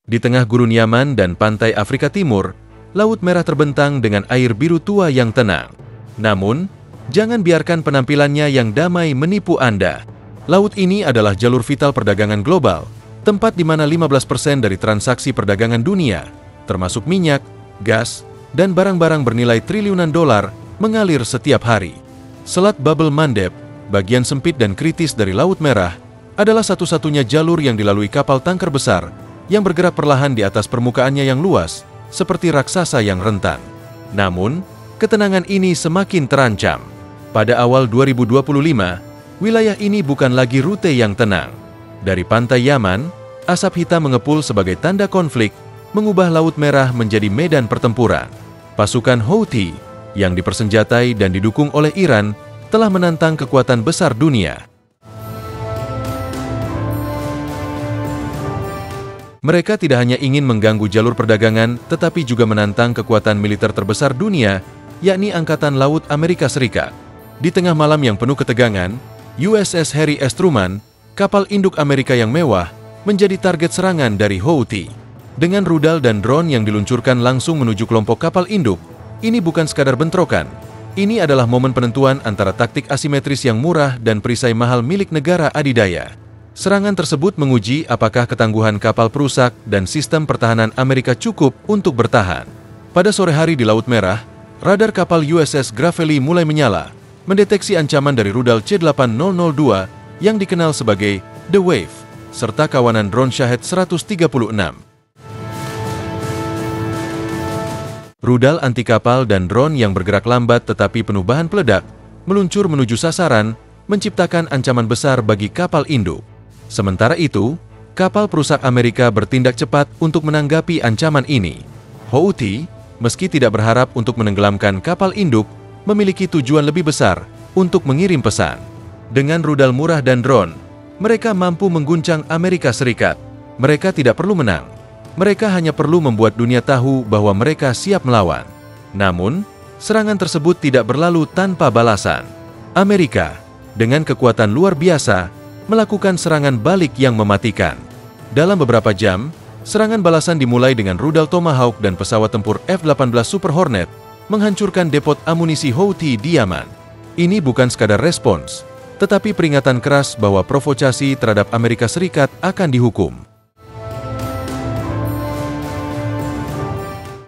Di tengah gurun Yaman dan pantai Afrika Timur, Laut Merah terbentang dengan air biru tua yang tenang. Namun, jangan biarkan penampilannya yang damai menipu Anda. Laut ini adalah jalur vital perdagangan global, tempat di mana 15% dari transaksi perdagangan dunia, termasuk minyak, gas, dan barang-barang bernilai triliunan dolar, mengalir setiap hari. Selat Bab el-Mandeb, bagian sempit dan kritis dari Laut Merah, adalah satu-satunya jalur yang dilalui kapal tanker besar yang bergerak perlahan di atas permukaannya yang luas, seperti raksasa yang rentan. Namun, ketenangan ini semakin terancam. Pada awal 2025, wilayah ini bukan lagi rute yang tenang. Dari pantai Yaman, asap hitam mengepul sebagai tanda konflik, mengubah Laut Merah menjadi medan pertempuran. Pasukan Houthi, yang dipersenjatai dan didukung oleh Iran, telah menantang kekuatan besar dunia. Mereka tidak hanya ingin mengganggu jalur perdagangan, tetapi juga menantang kekuatan militer terbesar dunia, yakni Angkatan Laut Amerika Serikat. Di tengah malam yang penuh ketegangan, USS Harry S. Truman, kapal induk Amerika yang mewah, menjadi target serangan dari Houthi. Dengan rudal dan drone yang diluncurkan langsung menuju kelompok kapal induk, ini bukan sekadar bentrokan. Ini adalah momen penentuan antara taktik asimetris yang murah dan perisai mahal milik negara adidaya. Serangan tersebut menguji apakah ketangguhan kapal perusak dan sistem pertahanan Amerika cukup untuk bertahan. Pada sore hari di Laut Merah, radar kapal USS Gravely mulai menyala, mendeteksi ancaman dari rudal C-8002 yang dikenal sebagai The Wave, serta kawanan drone Shahed 136. Rudal anti kapal dan drone yang bergerak lambat tetapi penuh bahan peledak meluncur menuju sasaran, menciptakan ancaman besar bagi kapal induk. Sementara itu, kapal perusak Amerika bertindak cepat untuk menanggapi ancaman ini. Houthi, meski tidak berharap untuk menenggelamkan kapal induk, memiliki tujuan lebih besar untuk mengirim pesan. Dengan rudal murah dan drone, mereka mampu mengguncang Amerika Serikat. Mereka tidak perlu menang. Mereka hanya perlu membuat dunia tahu bahwa mereka siap melawan. Namun, serangan tersebut tidak berlalu tanpa balasan. Amerika, dengan kekuatan luar biasa, melakukan serangan balik yang mematikan. Dalam beberapa jam, serangan balasan dimulai dengan rudal Tomahawk dan pesawat tempur F-18 Super Hornet, menghancurkan depot amunisi Houthi di Yaman. Ini bukan sekadar respons, tetapi peringatan keras bahwa provokasi terhadap Amerika Serikat akan dihukum.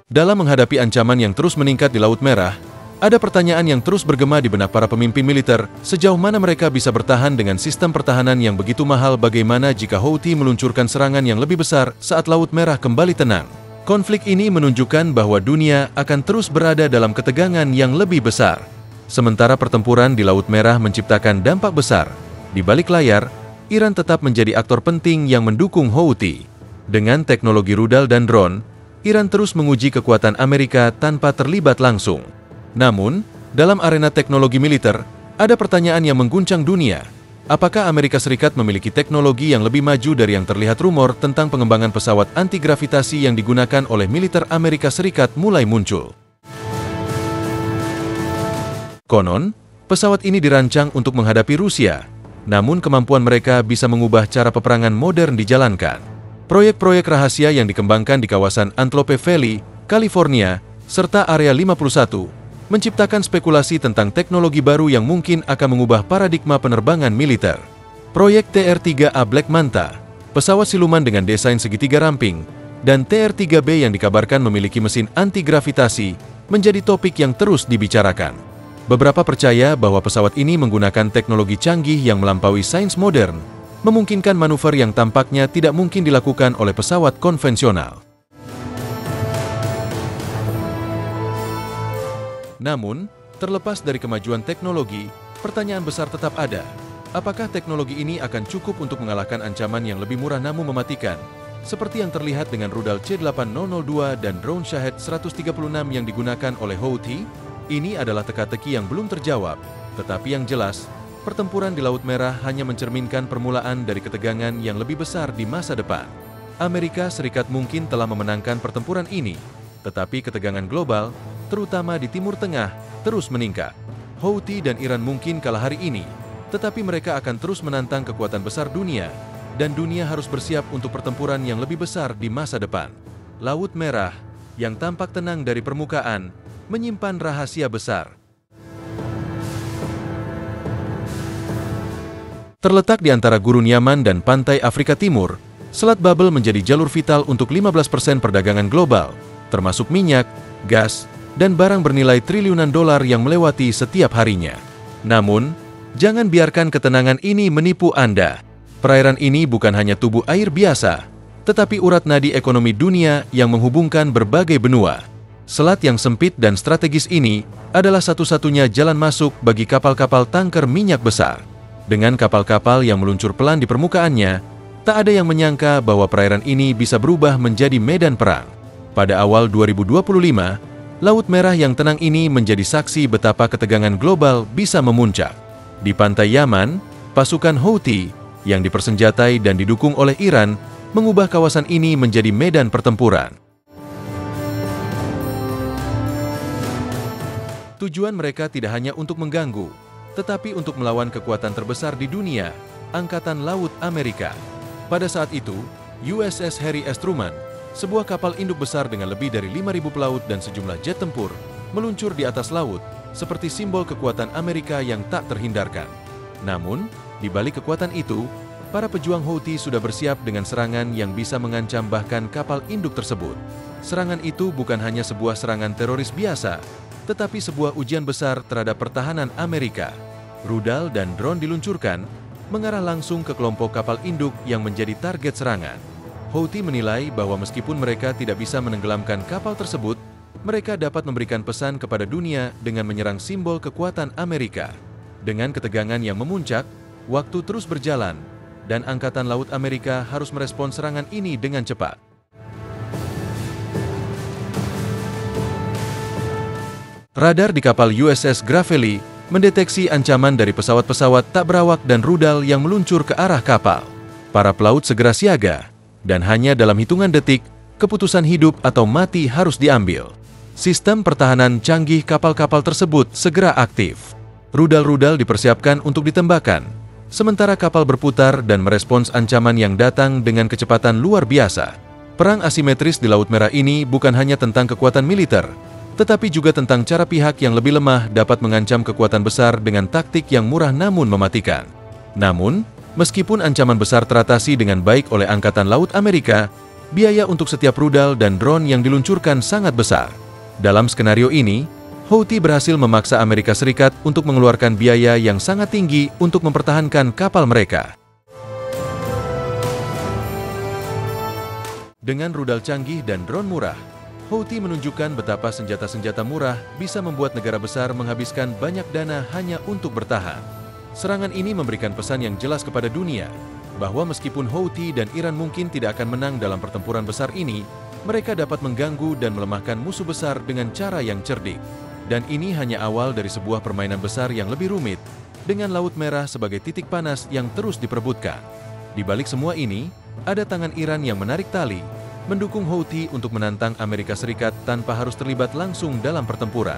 Dalam menghadapi ancaman yang terus meningkat di Laut Merah, ada pertanyaan yang terus bergema di benak para pemimpin militer, sejauh mana mereka bisa bertahan dengan sistem pertahanan yang begitu mahal. Bagaimana jika Houthi meluncurkan serangan yang lebih besar saat Laut Merah kembali tenang? Konflik ini menunjukkan bahwa dunia akan terus berada dalam ketegangan yang lebih besar. Sementara pertempuran di Laut Merah menciptakan dampak besar, di balik layar, Iran tetap menjadi aktor penting yang mendukung Houthi. Dengan teknologi rudal dan drone, Iran terus menguji kekuatan Amerika tanpa terlibat langsung. Namun, dalam arena teknologi militer, ada pertanyaan yang mengguncang dunia. Apakah Amerika Serikat memiliki teknologi yang lebih maju dari yang terlihat? Rumor tentang pengembangan pesawat anti-gravitasi yang digunakan oleh militer Amerika Serikat mulai muncul. Konon, pesawat ini dirancang untuk menghadapi Rusia, namun kemampuan mereka bisa mengubah cara peperangan modern dijalankan. Proyek-proyek rahasia yang dikembangkan di kawasan Antelope Valley, California, serta Area 51, menciptakan spekulasi tentang teknologi baru yang mungkin akan mengubah paradigma penerbangan militer. Proyek TR-3A Black Manta, pesawat siluman dengan desain segitiga ramping, dan TR-3B yang dikabarkan memiliki mesin anti-gravitasi, menjadi topik yang terus dibicarakan. Beberapa percaya bahwa pesawat ini menggunakan teknologi canggih yang melampaui sains modern, memungkinkan manuver yang tampaknya tidak mungkin dilakukan oleh pesawat konvensional. Namun, terlepas dari kemajuan teknologi, pertanyaan besar tetap ada. Apakah teknologi ini akan cukup untuk mengalahkan ancaman yang lebih murah namun mematikan? Seperti yang terlihat dengan rudal C-8002 dan drone Shahed 136 yang digunakan oleh Houthi? Ini adalah teka-teki yang belum terjawab. Tetapi yang jelas, pertempuran di Laut Merah hanya mencerminkan permulaan dari ketegangan yang lebih besar di masa depan. Amerika Serikat mungkin telah memenangkan pertempuran ini, tetapi ketegangan global, terutama di Timur Tengah, terus meningkat. Houthi dan Iran mungkin kalah hari ini, tetapi mereka akan terus menantang kekuatan besar dunia. dan dunia harus bersiap untuk pertempuran yang lebih besar di masa depan. Laut Merah, yang tampak tenang dari permukaan, menyimpan rahasia besar. Terletak di antara gurun Yaman dan pantai Afrika Timur, Selat Babel menjadi jalur vital untuk 15% perdagangan global, termasuk minyak, gas, dan barang bernilai triliunan dolar yang melewati setiap harinya. Namun, jangan biarkan ketenangan ini menipu Anda. Perairan ini bukan hanya tubuh air biasa, tetapi urat nadi ekonomi dunia yang menghubungkan berbagai benua. Selat yang sempit dan strategis ini adalah satu-satunya jalan masuk bagi kapal-kapal tanker minyak besar. Dengan kapal-kapal yang meluncur pelan di permukaannya, tak ada yang menyangka bahwa perairan ini bisa berubah menjadi medan perang. Pada awal 2025, Laut Merah yang tenang ini menjadi saksi betapa ketegangan global bisa memuncak. Di pantai Yaman, pasukan Houthi yang dipersenjatai dan didukung oleh Iran mengubah kawasan ini menjadi medan pertempuran. Tujuan mereka tidak hanya untuk mengganggu, tetapi untuk melawan kekuatan terbesar di dunia, Angkatan Laut Amerika. Pada saat itu, USS Harry S. Truman, sebuah kapal induk besar dengan lebih dari 5.000 pelaut dan sejumlah jet tempur, meluncur di atas laut, seperti simbol kekuatan Amerika yang tak terhindarkan. Namun, di balik kekuatan itu, para pejuang Houthi sudah bersiap dengan serangan yang bisa mengancam bahkan kapal induk tersebut. Serangan itu bukan hanya sebuah serangan teroris biasa, tetapi sebuah ujian besar terhadap pertahanan Amerika. Rudal dan drone diluncurkan, mengarah langsung ke kelompok kapal induk yang menjadi target serangan. Houthi menilai bahwa meskipun mereka tidak bisa menenggelamkan kapal tersebut, mereka dapat memberikan pesan kepada dunia dengan menyerang simbol kekuatan Amerika. Dengan ketegangan yang memuncak, waktu terus berjalan, dan Angkatan Laut Amerika harus merespons serangan ini dengan cepat. Radar di kapal USS Gravely mendeteksi ancaman dari pesawat-pesawat tak berawak dan rudal yang meluncur ke arah kapal. Para pelaut segera siaga, dan hanya dalam hitungan detik, keputusan hidup atau mati harus diambil. Sistem pertahanan canggih kapal-kapal tersebut segera aktif. Rudal-rudal dipersiapkan untuk ditembakkan, sementara kapal berputar dan merespons ancaman yang datang dengan kecepatan luar biasa. Perang asimetris di Laut Merah ini bukan hanya tentang kekuatan militer, tetapi juga tentang cara pihak yang lebih lemah dapat mengancam kekuatan besar dengan taktik yang murah namun mematikan. Namun, meskipun ancaman besar teratasi dengan baik oleh Angkatan Laut Amerika, biaya untuk setiap rudal dan drone yang diluncurkan sangat besar. Dalam skenario ini, Houthi berhasil memaksa Amerika Serikat untuk mengeluarkan biaya yang sangat tinggi untuk mempertahankan kapal mereka. Dengan rudal canggih dan drone murah, Houthi menunjukkan betapa senjata-senjata murah bisa membuat negara besar menghabiskan banyak dana hanya untuk bertahan. Serangan ini memberikan pesan yang jelas kepada dunia, bahwa meskipun Houthi dan Iran mungkin tidak akan menang dalam pertempuran besar ini, mereka dapat mengganggu dan melemahkan musuh besar dengan cara yang cerdik. Dan ini hanya awal dari sebuah permainan besar yang lebih rumit, dengan Laut Merah sebagai titik panas yang terus diperebutkan. Di balik semua ini, ada tangan Iran yang menarik tali, mendukung Houthi untuk menantang Amerika Serikat tanpa harus terlibat langsung dalam pertempuran.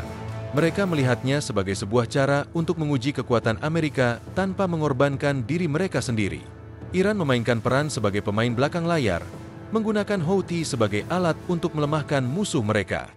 Mereka melihatnya sebagai sebuah cara untuk menguji kekuatan Amerika tanpa mengorbankan diri mereka sendiri. Iran memainkan peran sebagai pemain belakang layar, menggunakan Houthi sebagai alat untuk melemahkan musuh mereka.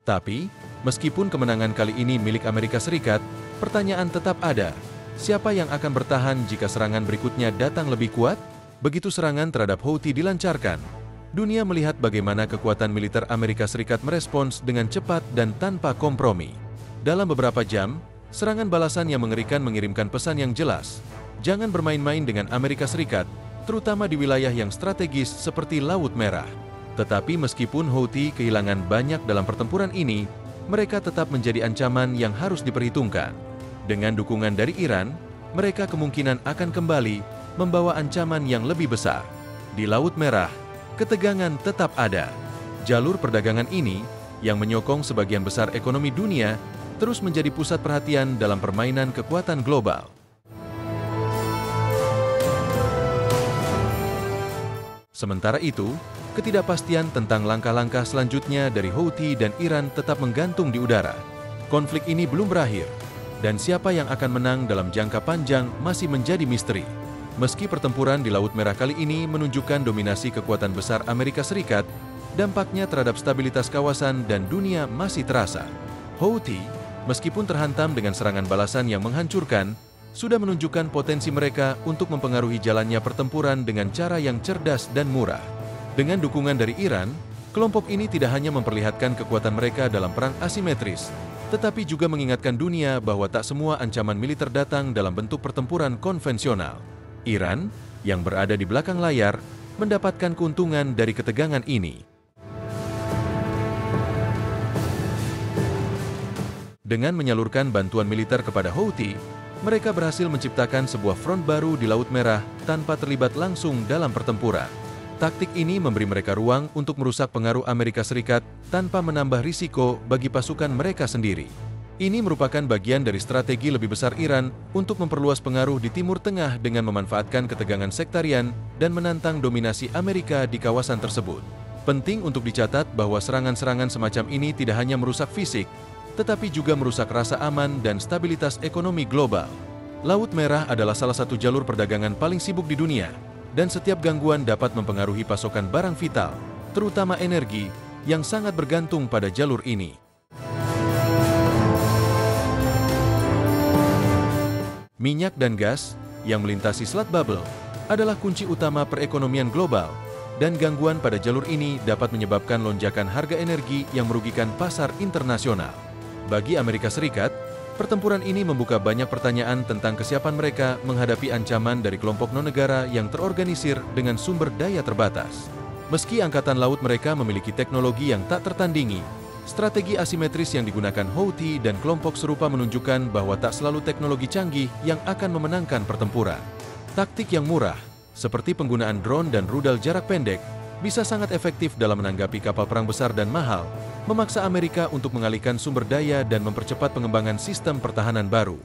Tapi, meskipun kemenangan kali ini milik Amerika Serikat, pertanyaan tetap ada. Siapa yang akan bertahan jika serangan berikutnya datang lebih kuat? Begitu serangan terhadap Houthi dilancarkan, dunia melihat bagaimana kekuatan militer Amerika Serikat merespons dengan cepat dan tanpa kompromi. Dalam beberapa jam, serangan balasan yang mengerikan mengirimkan pesan yang jelas. Jangan bermain-main dengan Amerika Serikat, terutama di wilayah yang strategis seperti Laut Merah. Tetapi meskipun Houthi kehilangan banyak dalam pertempuran ini, mereka tetap menjadi ancaman yang harus diperhitungkan. Dengan dukungan dari Iran, mereka kemungkinan akan kembali membawa ancaman yang lebih besar. Di Laut Merah, ketegangan tetap ada. Jalur perdagangan ini, yang menyokong sebagian besar ekonomi dunia, terus menjadi pusat perhatian dalam permainan kekuatan global. Sementara itu, ketidakpastian tentang langkah-langkah selanjutnya dari Houthi dan Iran tetap menggantung di udara. Konflik ini belum berakhir. Dan siapa yang akan menang dalam jangka panjang masih menjadi misteri. Meski pertempuran di Laut Merah kali ini menunjukkan dominasi kekuatan besar Amerika Serikat, dampaknya terhadap stabilitas kawasan dan dunia masih terasa. Houthi, meskipun terhantam dengan serangan balasan yang menghancurkan, sudah menunjukkan potensi mereka untuk mempengaruhi jalannya pertempuran dengan cara yang cerdas dan murah. Dengan dukungan dari Iran, kelompok ini tidak hanya memperlihatkan kekuatan mereka dalam perang asimetris, tetapi juga mengingatkan dunia bahwa tak semua ancaman militer datang dalam bentuk pertempuran konvensional. Iran, yang berada di belakang layar, mendapatkan keuntungan dari ketegangan ini. Dengan menyalurkan bantuan militer kepada Houthi, mereka berhasil menciptakan sebuah front baru di Laut Merah tanpa terlibat langsung dalam pertempuran. Taktik ini memberi mereka ruang untuk merusak pengaruh Amerika Serikat tanpa menambah risiko bagi pasukan mereka sendiri. Ini merupakan bagian dari strategi lebih besar Iran untuk memperluas pengaruh di Timur Tengah dengan memanfaatkan ketegangan sektarian dan menantang dominasi Amerika di kawasan tersebut. Penting untuk dicatat bahwa serangan-serangan semacam ini tidak hanya merusak fisik, tetapi juga merusak rasa aman dan stabilitas ekonomi global. Laut Merah adalah salah satu jalur perdagangan paling sibuk di dunia, dan setiap gangguan dapat mempengaruhi pasokan barang vital, terutama energi, yang sangat bergantung pada jalur ini. Minyak dan gas yang melintasi Selat Babel adalah kunci utama perekonomian global, dan gangguan pada jalur ini dapat menyebabkan lonjakan harga energi yang merugikan pasar internasional. Bagi Amerika Serikat, pertempuran ini membuka banyak pertanyaan tentang kesiapan mereka menghadapi ancaman dari kelompok non-negara yang terorganisir dengan sumber daya terbatas. Meski angkatan laut mereka memiliki teknologi yang tak tertandingi, strategi asimetris yang digunakan Houthi dan kelompok serupa menunjukkan bahwa tak selalu teknologi canggih yang akan memenangkan pertempuran. Taktik yang murah, seperti penggunaan drone dan rudal jarak pendek, bisa sangat efektif dalam menanggapi kapal perang besar dan mahal, memaksa Amerika untuk mengalihkan sumber daya dan mempercepat pengembangan sistem pertahanan baru.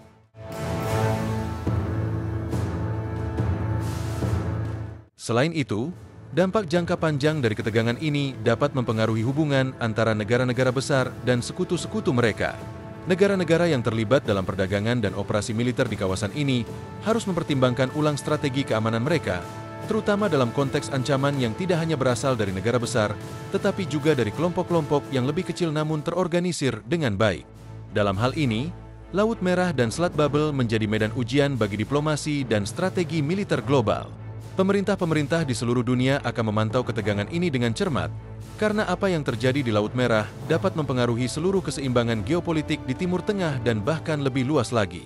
Selain itu, dampak jangka panjang dari ketegangan ini dapat mempengaruhi hubungan antara negara-negara besar dan sekutu-sekutu mereka. Negara-negara yang terlibat dalam perdagangan dan operasi militer di kawasan ini harus mempertimbangkan ulang strategi keamanan mereka, terutama dalam konteks ancaman yang tidak hanya berasal dari negara besar, tetapi juga dari kelompok-kelompok yang lebih kecil namun terorganisir dengan baik. Dalam hal ini, Laut Merah dan Selat Babel menjadi medan ujian bagi diplomasi dan strategi militer global. Pemerintah-pemerintah di seluruh dunia akan memantau ketegangan ini dengan cermat, karena apa yang terjadi di Laut Merah dapat mempengaruhi seluruh keseimbangan geopolitik di Timur Tengah dan bahkan lebih luas lagi.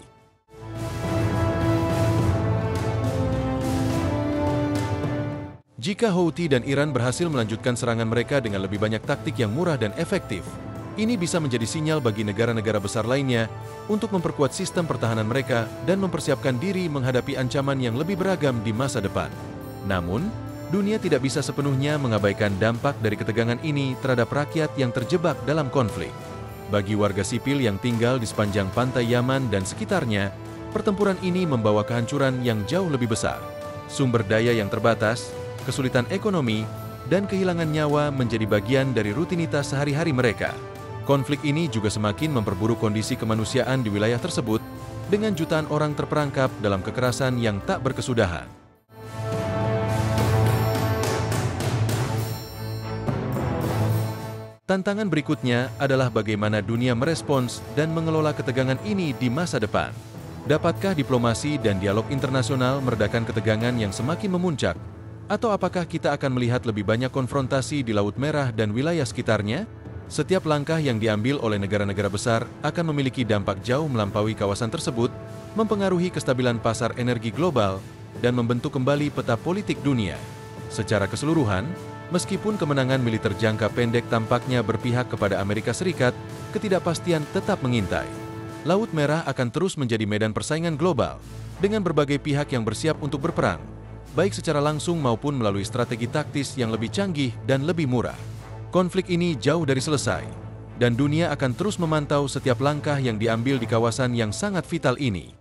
Jika Houthi dan Iran berhasil melanjutkan serangan mereka dengan lebih banyak taktik yang murah dan efektif, ini bisa menjadi sinyal bagi negara-negara besar lainnya untuk memperkuat sistem pertahanan mereka dan mempersiapkan diri menghadapi ancaman yang lebih beragam di masa depan. Namun, dunia tidak bisa sepenuhnya mengabaikan dampak dari ketegangan ini terhadap rakyat yang terjebak dalam konflik. Bagi warga sipil yang tinggal di sepanjang pantai Yaman dan sekitarnya, pertempuran ini membawa kehancuran yang jauh lebih besar. Sumber daya yang terbatas, kesulitan ekonomi, dan kehilangan nyawa menjadi bagian dari rutinitas sehari-hari mereka. Konflik ini juga semakin memperburuk kondisi kemanusiaan di wilayah tersebut, dengan jutaan orang terperangkap dalam kekerasan yang tak berkesudahan. Tantangan berikutnya adalah bagaimana dunia merespons dan mengelola ketegangan ini di masa depan. Dapatkah diplomasi dan dialog internasional meredakan ketegangan yang semakin memuncak? Atau apakah kita akan melihat lebih banyak konfrontasi di Laut Merah dan wilayah sekitarnya? Setiap langkah yang diambil oleh negara-negara besar akan memiliki dampak jauh melampaui kawasan tersebut, mempengaruhi kestabilan pasar energi global, dan membentuk kembali peta politik dunia. Secara keseluruhan, meskipun kemenangan militer jangka pendek tampaknya berpihak kepada Amerika Serikat, ketidakpastian tetap mengintai. Laut Merah akan terus menjadi medan persaingan global, dengan berbagai pihak yang bersiap untuk berperang, baik secara langsung maupun melalui strategi taktis yang lebih canggih dan lebih murah. Konflik ini jauh dari selesai, dan dunia akan terus memantau setiap langkah yang diambil di kawasan yang sangat vital ini.